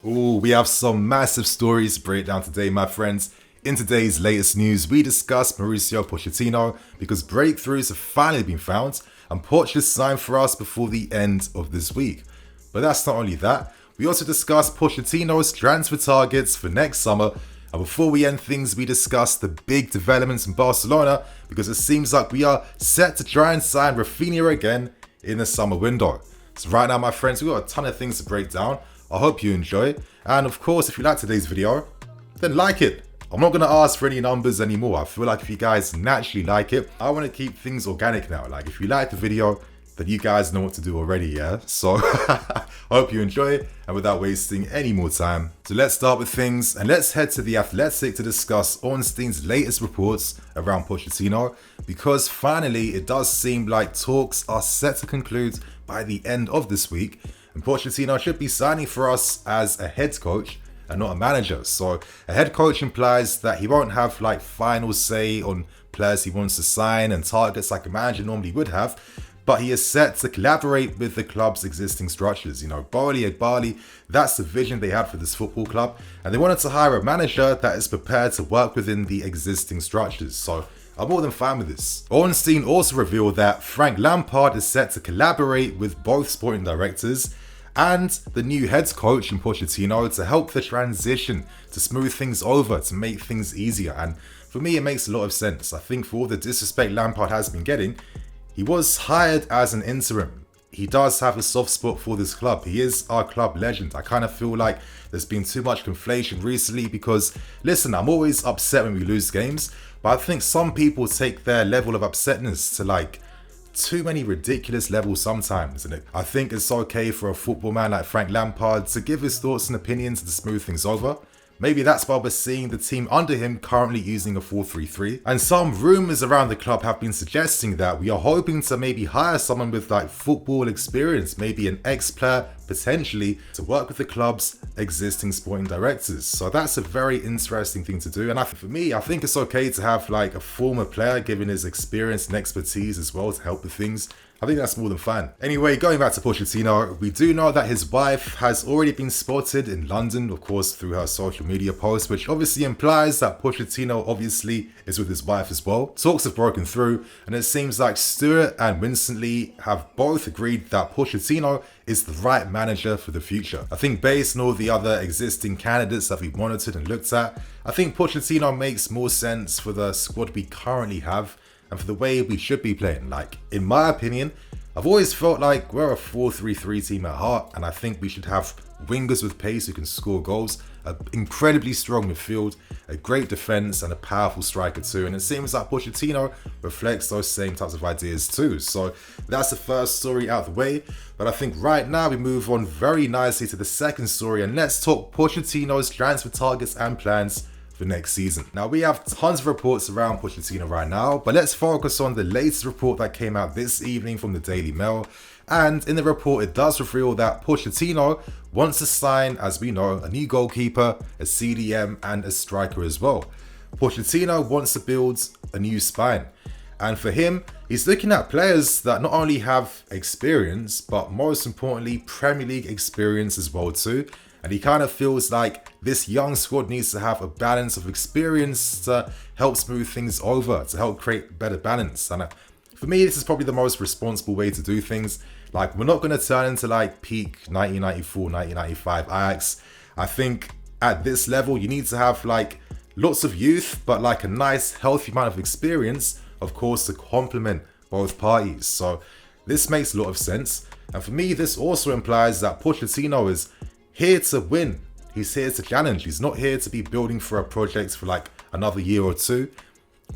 Ooh, we have some massive stories to break down today, my friends. In today's latest news, we discuss Mauricio Pochettino because breakthroughs have finally been found and Poch is signed for us before the end of this week. But that's not only that, we also discuss Pochettino's transfer targets for next summer, and before we end things, we discuss the big developments in Barcelona because it seems like we are set to try and sign Raphinha again in the summer window. So right now, my friends, we've got a ton of things to break down. I hope you enjoy, and of course, if you like today's video, then like it. I'm not going to ask for any numbers anymore. I feel like if you guys naturally like it, I want to keep things organic now. Like if you like the video, then you guys know what to do already, yeah? So I hope you enjoy it, and without wasting any more time. So let's start with things, and let's head to The Athletic to discuss Ornstein's latest reports around Pochettino, because finally it does seem like talks are set to conclude by the end of this week, and Pochettino should be signing for us as a head coach and not a manager. So a head coach implies that he won't have like final say on players he wants to sign and targets like a manager normally would have, but he is set to collaborate with the club's existing structures. You know, Bali, that's the vision they had for this football club, and they wanted to hire a manager that is prepared to work within the existing structures. So I'm more than fine with this. Ornstein also revealed that Frank Lampard is set to collaborate with both sporting directors and the new head coach in Pochettino to help the transition, to smooth things over, to make things easier. And for me, it makes a lot of sense. I think for all the disrespect Lampard has been getting, he was hired as an interim. He does have a soft spot for this club. He is our club legend. I kind of feel like there's been too much conflation recently because, listen, I'm always upset when we lose games, but I think some people take their level of upsetness to like too many ridiculous levels sometimes. And I think it's okay for a football man like Frank Lampard to give his thoughts and opinions to smooth things over. Maybe that's why we're seeing the team under him currently using a 4-3-3. And some rumours around the club have been suggesting that we are hoping to maybe hire someone with like football experience, maybe an ex-player potentially, to work with the club's existing sporting directors. So that's a very interesting thing to do. And for me, I think it's okay to have like a former player giving his experience and expertise as well to help with things. I think that's more than fine. Anyway, going back to Pochettino, we do know that his wife has already been spotted in London, of course, through her social media posts, which obviously implies that Pochettino obviously is with his wife as well. Talks have broken through, and it seems like Stuart and Winston Lee have both agreed that Pochettino is the right manager for the future. I think based on all the other existing candidates that we've monitored and looked at, I think Pochettino makes more sense for the squad we currently have and for the way we should be playing. Like, in my opinion, I've always felt like we're a 4-3-3 team at heart, and I think we should have wingers with pace who can score goals, an incredibly strong midfield, a great defense, and a powerful striker too. And it seems like Pochettino reflects those same types of ideas too. So that's the first story out of the way. But I think right now we move on very nicely to the second story, and let's talk Pochettino's transfer targets and plans for next season. Now, we have tons of reports around Pochettino right now, but let's focus on the latest report that came out this evening from the Daily Mail. And in the report, it does reveal that Pochettino wants to sign, as we know, a new goalkeeper, a CDM, and a striker as well. Pochettino wants to build a new spine. And for him, he's looking at players that not only have experience, but most importantly, Premier League experience as well too. And he kind of feels like this young squad needs to have a balance of experience to help smooth things over, to help create better balance. And for me, this is probably the most responsible way to do things. Like, we're not going to turn into like peak 1994, 1995 Ajax. I think at this level, you need to have like lots of youth, but like a nice, healthy amount of experience, of course, to complement both parties. So this makes a lot of sense. And for me, this also implies that Pochettino is here to win. He's here to challenge. He's not here to be building for a project for like another year or two.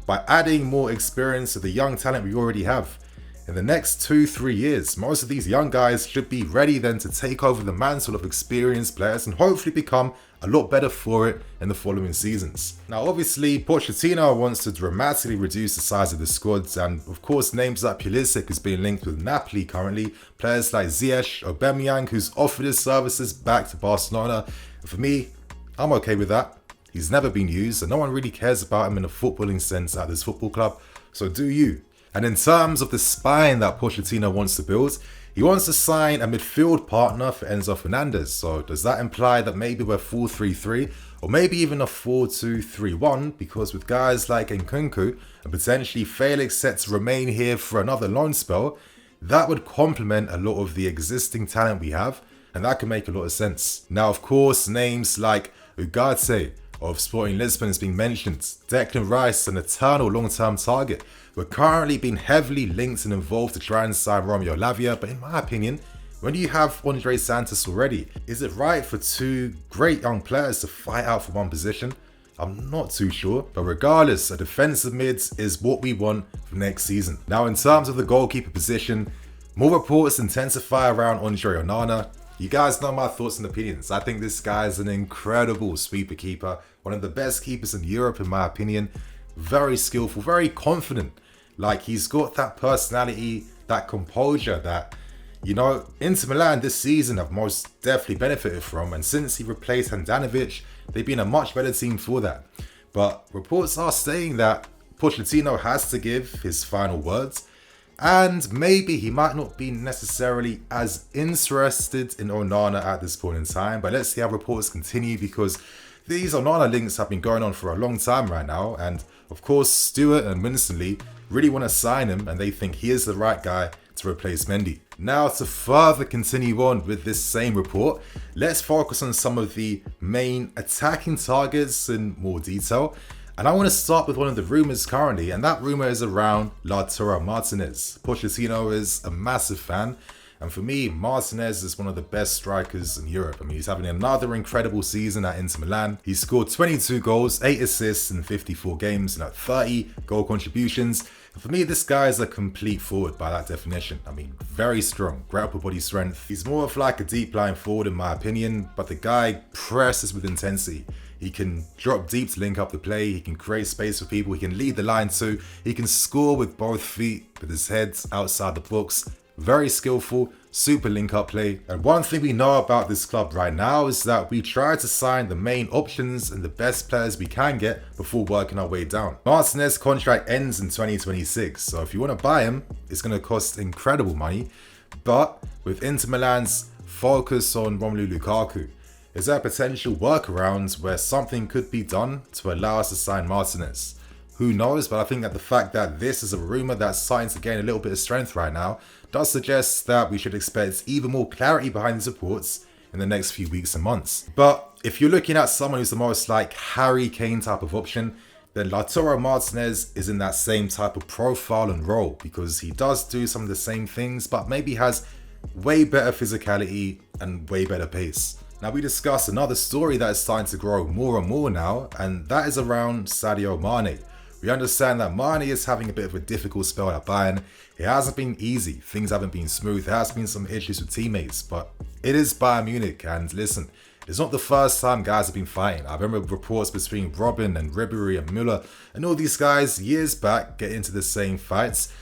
By adding more experience to the young talent we already have, in the next 2-3 years, most of these young guys should be ready then to take over the mantle of experienced players and hopefully become a lot better for it in the following seasons. Now, obviously, Pochettino wants to dramatically reduce the size of the squads, and of course, names like Pulisic is being linked with Napoli currently, players like Ziyech, Aubameyang, who's offered his services back to Barcelona. And for me, I'm okay with that. He's never been used, and no one really cares about him in a footballing sense at this football club, so do you. And in terms of the spine that Pochettino wants to build, He wants to sign a midfield partner for Enzo Fernandez. So does that imply that maybe we're 4-3-3 or maybe even a 4-2-3-1? Because with guys like Nkunku and potentially Felix set to remain here for another loan spell, that would complement a lot of the existing talent we have, and that can make a lot of sense. Now, of course, names like Ugarte of Sporting Lisbon is being mentioned. Declan Rice, an eternal long-term target. We're currently being heavily linked and involved to try and sign Romeo Lavia, but in my opinion, when you have Andre Santos already, is it right for two great young players to fight out for one position? I'm not too sure, but regardless, a defensive mid is what we want for next season. Now, in terms of the goalkeeper position, more reports intensify around Andre Onana. You guys know my thoughts and opinions. I think this guy is an incredible sweeper keeper, one of the best keepers in Europe in my opinion. Very skillful, very confident. Like, he's got that personality, that composure that, you know, Inter Milan this season have most definitely benefited from, and since he replaced Handanovic, they've been a much better team for that. But reports are saying that Pochettino has to give his final words, and maybe he might not be necessarily as interested in Onana at this point in time, but let's see how reports continue, because these Onana links have been going on for a long time right now, and of course Stewart and Winstanley really want to sign him, and they think he is the right guy to replace Mendy. Now, to further continue on with this same report, let's focus on some of the main attacking targets in more detail. And I want to start with one of the rumours currently, and that rumour is around Lautaro Martinez. Pochettino is a massive fan, and for me, Martinez is one of the best strikers in Europe. I mean, he's having another incredible season at Inter Milan. He scored 22 goals, 8 assists in 54 games, and 30 goal contributions. And for me, this guy is a complete forward by that definition. I mean, very strong, great upper body strength. He's more of like a deep line forward in my opinion, but the guy presses with intensity. He can drop deep to link up the play, he can create space for people, he can lead the line too, he can score with both feet, with his head outside the box. Very skillful, super link-up play. And one thing we know about this club right now is that we try to sign the main options and the best players we can get before working our way down. Martinez's contract ends in 2026, so if you want to buy him, it's going to cost incredible money. But with Inter Milan's focus on Romelu Lukaku, is there a potential workaround where something could be done to allow us to sign Martinez? Who knows, but I think that the fact that this is a rumour that's starting to gain a little bit of strength right now does suggest that we should expect even more clarity behind these reports in the next few weeks and months. But if you're looking at someone who's the most like Harry Kane type of option, then Lautaro Martinez is in that same type of profile and role, because he does do some of the same things, but maybe has way better physicality and way better pace. Now, we discussed another story that is starting to grow more and more now, and that is around Sadio Mane. We understand that Mane is having a bit of a difficult spell at Bayern. It hasn't been easy. Things haven't been smooth. There has been some issues with teammates, but it is Bayern Munich. And listen, it's not the first time guys have been fighting. I remember reports between Robin and Ribery and Müller and all these guys years back get into the same fights.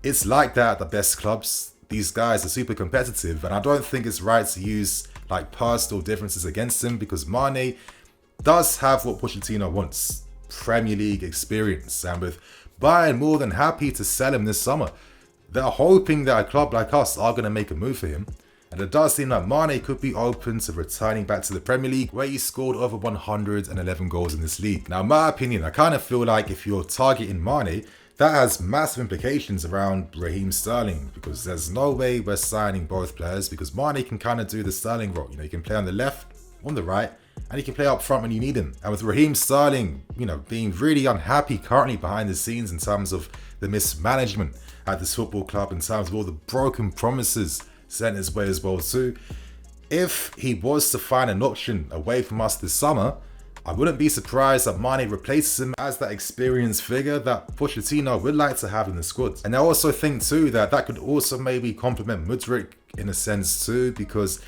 It's like that at the best clubs. These guys are super competitive, and I don't think it's right to use like personal differences against him, because Mane does have what Pochettino wants. Premier League experience, and with Bayern more than happy to sell him this summer. They're hoping that a club like us are going to make a move for him, and it does seem like Mane could be open to returning back to the Premier League, where he scored over 111 goals in this league. Now, in my opinion, I kind of feel like if you're targeting Mane, that has massive implications around Raheem Sterling, because there's no way we're signing both players, because Mane can kind of do the Sterling role. You know, he can play on the left, on the right, and he can play up front when you need him. And with Raheem Sterling, you know, being really unhappy currently behind the scenes in terms of the mismanagement at this football club, in terms of all the broken promises sent his way as well too, if he was to find an option away from us this summer, I wouldn't be surprised that Mane replaces him as that experienced figure that Pochettino would like to have in the squad. And I also think too that that could also maybe complement Mudryk in a sense too, because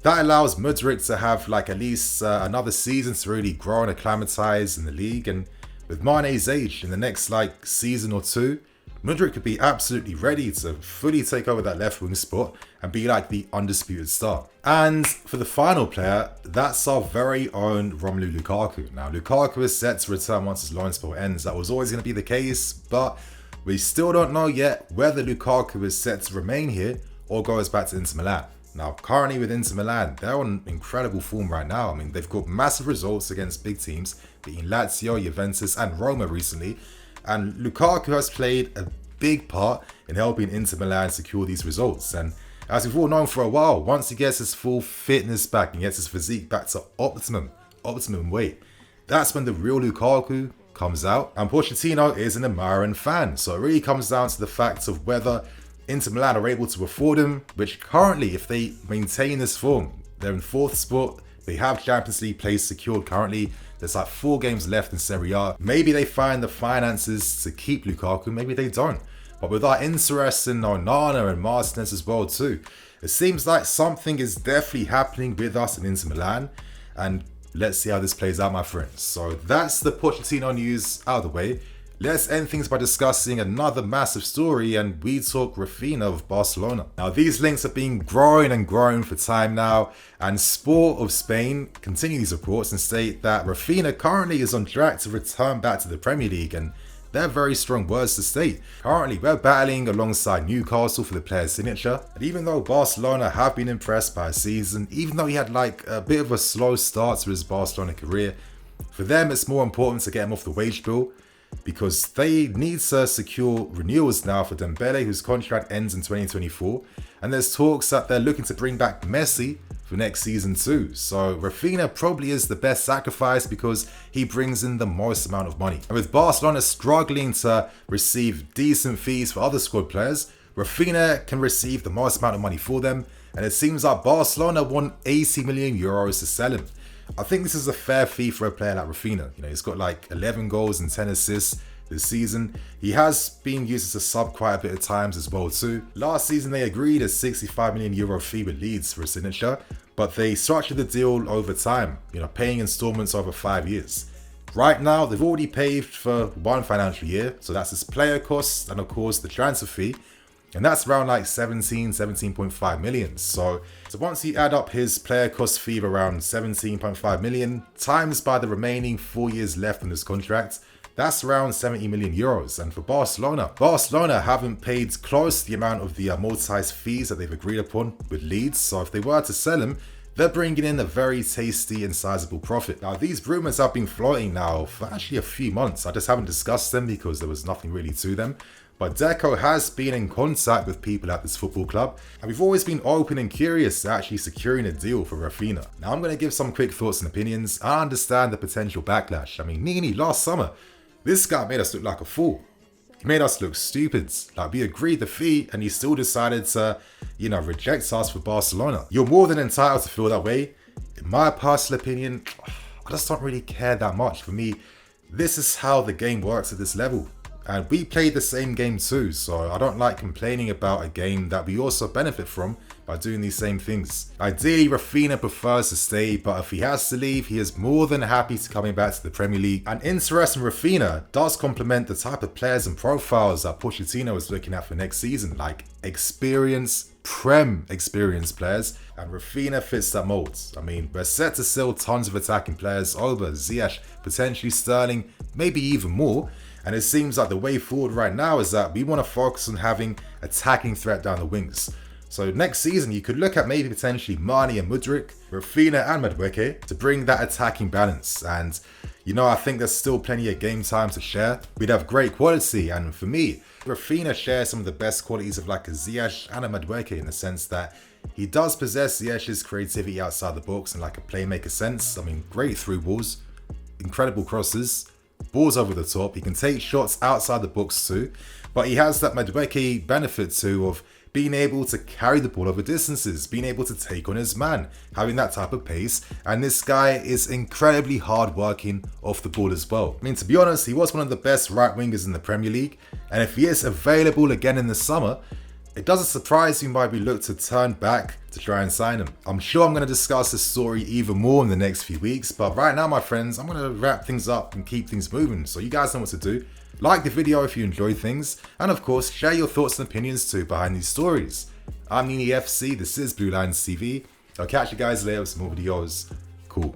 that allows Mudryk to have like at least another season to really grow and acclimatise in the league. And with Mane's age, in the next like season or two, Mudryk could be absolutely ready to fully take over that left wing spot and be like the undisputed star. And for the final player, that's our very own Romelu Lukaku. Now, Lukaku is set to return once his loan spell ends. That was always going to be the case, but we still don't know yet whether Lukaku is set to remain here or goes back to Inter Milan. Now, currently with Inter Milan, they're on incredible form right now. I mean, they've got massive results against big teams, beating Lazio, Juventus, and Roma recently. And Lukaku has played a big part in helping Inter Milan secure these results. And as we've all known for a while, once he gets his full fitness back and gets his physique back to optimum weight, that's when the real Lukaku comes out. And Pochettino is an admiring fan, so it really comes down to the fact of whether Inter Milan are able to afford him, which currently, if they maintain this form, they're in 4th spot. They have Champions League place secured currently. There's like 4 games left in Serie A. Maybe they find the finances to keep Lukaku, maybe they don't. But with our interest in Onana and Martinez as well too, it seems like something is definitely happening with us in Inter Milan. And let's see how this plays out, my friends. So that's the Pochettino news out of the way. Let's end things by discussing another massive story, and we talk Raphinha of Barcelona. Now, these links have been growing and growing for time now, and Sport of Spain continue these reports and state that Raphinha currently is on track to return back to the Premier League, and they're very strong words to state. Currently, we're battling alongside Newcastle for the player's signature, and even though Barcelona have been impressed by his season, even though he had like a bit of a slow start to his Barcelona career, for them it's more important to get him off the wage bill, because they need to secure renewals now for Dembele, whose contract ends in 2024, and there's talks that they're looking to bring back Messi for next season too. So Raphinha probably is the best sacrifice because he brings in the most amount of money. And with Barcelona struggling to receive decent fees for other squad players, Raphinha can receive the most amount of money for them, and it seems like Barcelona want 80 million euros to sell him. I think this is a fair fee for a player like Raphinha. You know, he's got like 11 goals and 10 assists this season. He has been used as a sub quite a bit of times as well too. Last season they agreed a 65 million euro fee with Leeds for a signature, but they structured the deal over time, you know, paying installments over 5 years. Right now they've already paid for 1 financial year, so that's his player costs and of course the transfer fee. And that's around like 17.5 million. So once you add up his player cost fee of around 17.5 million, times by the remaining 4 years left on this contract, that's around 70 million euros. And for Barcelona haven't paid close to the amount of the amortized fees that they've agreed upon with Leeds. So if they were to sell him, they're bringing in a very tasty and sizable profit. Now, these rumors have been floating now for actually a few months. I just haven't discussed them because there was nothing really to them. But Deco has been in contact with people at this football club, and we've always been open and curious to actually securing a deal for Raphinha. Now, I'm going to give some quick thoughts and opinions. I understand the potential backlash. I mean, Nini, last summer, this guy made us look like a fool. He made us look stupid. Like, we agreed the fee, and he still decided to, reject us for Barcelona. You're more than entitled to feel that way. In my personal opinion, I just don't really care that much. For me, this is how the game works at this level. And we played the same game too, so I don't like complaining about a game that we also benefit from by doing these same things. Ideally, Raphinha prefers to stay, but if he has to leave, he is more than happy to coming back to the Premier League. And interest in Raphinha does complement the type of players and profiles that Pochettino is looking at for next season, like Prem experienced players, and Raphinha fits that mold. I mean, we're set to sell tons of attacking players over Ziyech, potentially Sterling, maybe even more. And it seems like the way forward right now is that we want to focus on having attacking threat down the wings. So next season, you could look at maybe potentially Mane and Mudryk, Raphinha and Madueke to bring that attacking balance. And, I think there's still plenty of game time to share. We'd have great quality. And for me, Raphinha shares some of the best qualities of like a Ziyech and a Madueke in the sense that he does possess Ziyech's creativity outside the box in like a playmaker sense. I mean, great through balls, incredible crosses, balls over the top. He can take shots outside the box too, but he has that Madueke benefit too of being able to carry the ball over distances, being able to take on his man, having that type of pace. And this guy is incredibly hard working off the ball as well. I mean, to be honest, he was one of the best right wingers in the Premier League, and if he is available again in the summer, it doesn't surprise me why we look to turn back to try and sign him. I'm sure I'm going to discuss this story even more in the next few weeks, but right now, my friends, I'm going to wrap things up and keep things moving. So you guys know what to do. Like the video if you enjoyed things, and of course, share your thoughts and opinions too behind these stories. I'm Nini FC, this is BlueLionsTV. I'll catch you guys later with some more videos. Cool.